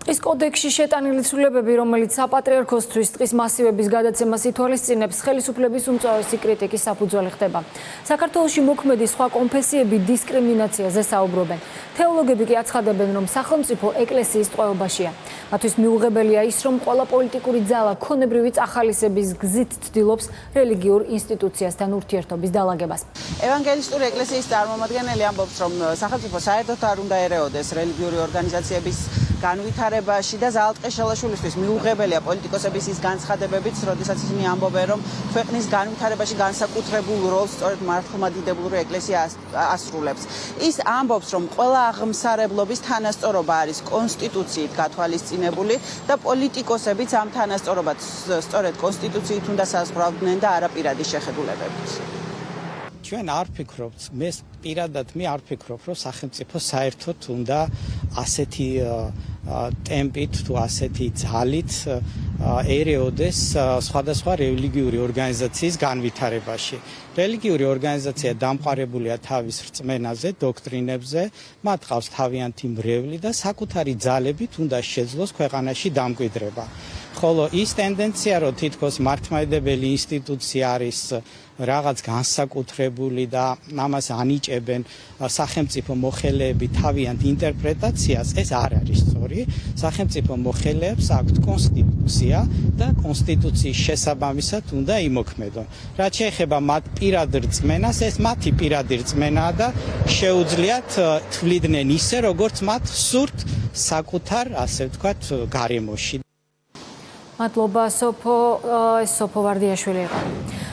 ტყის კოდექსში შეტანილი ცვლილებები, რომელიც საპატრიარქოსთვის ტყის მასივების გადაცემას ითვალისწინებს, ხელისუფლების უმწვავესი კრიტიკის საფუძველი ხდება. საქართველოში მოქმედი სხვა კონფესიები დისკრიმინაციაზე საუბრობენ. თეოლოგები კი აცხადებენ, რომ სახელმწიფო ეკლესიის ტყვეობაშია. მათთვის მიუღებელია ის, რომ ყველა პოლიტიკური ძალა ქონებრივი წახალისების გზით ცდილობს რელიგიურ ინსტიტუციასთან ურთიერთობის დალაგებას. ევანგელისტური ეკლესიის წარმომადგენელი ამბობს, რომ სახელმწიფო საერთოდ არ უნდა ერეოდეს რელიგიური ორგანიზაციების განვითარებაში და ზალტყე შელაშვილისთვის მიუღებელია პოლიტიკოსების ის განცხადებებიც, როდესაც ისინი ამბობენ, რომ ქვეყნის განვითარებაში განსაკუთრებულ როლს სწორედ მართლმადიდებლური ეკლესია ასრულებს. ის ამბობს, რომ ყველა აღმსარებლობის თანასწორობა არის კონსტიტუციით გათვალისწინებული და პოლიტიკოსებიც ამ თანასწორობას სწორედ კონსტიტუციით უნდა საზღვრავდნენ და არა პირადი შეხედულებებით. ჩვენ არ ვფიქრობთ, მე პირადად არ ვფიქრობ, რომ სახელმწიფო საერთოდ უნდა ასეთი ტემპით თუ ასეთი ძალით ერეოდეს სხვადასხვა რელიგიური ორგანიზაციის განვითარებაში. რელიგიური ორგანიზაცია დამყარებულია თავის რწმენაზე, დოქტრინებზე, მათ ყავს თავიანთი მრევლი და საკუთარი ძალებით უნდა შეძლოს ქვეყანაში დამკვიდრება. ხოლო ის ტენდენცია, რომ თითქოს მართლმადიდებელი ინსტიტუცია არის რაღაც განსაკუთრებული და ამას ანიჭებენ სახელმწიფო მოხელეები თავიანთ ინტერპრეტაციას, ეს არ არის სწორი. სახელმწიფო მოხელეებს აქვთ კონსტიტუცია და კონსტიტუციის შესაბამისად უნდა იმოქმედონ. რაც შეეხება მათ პირად რწმენას, ეს მათი პირადი რწმენაა და შეუძლიათ თვლიდნენ ისე, როგორც მათ სურთ საკუთარ, ასე ვთქვათ, გარემოში. მადლობა სოფო ვარდიაშვილი.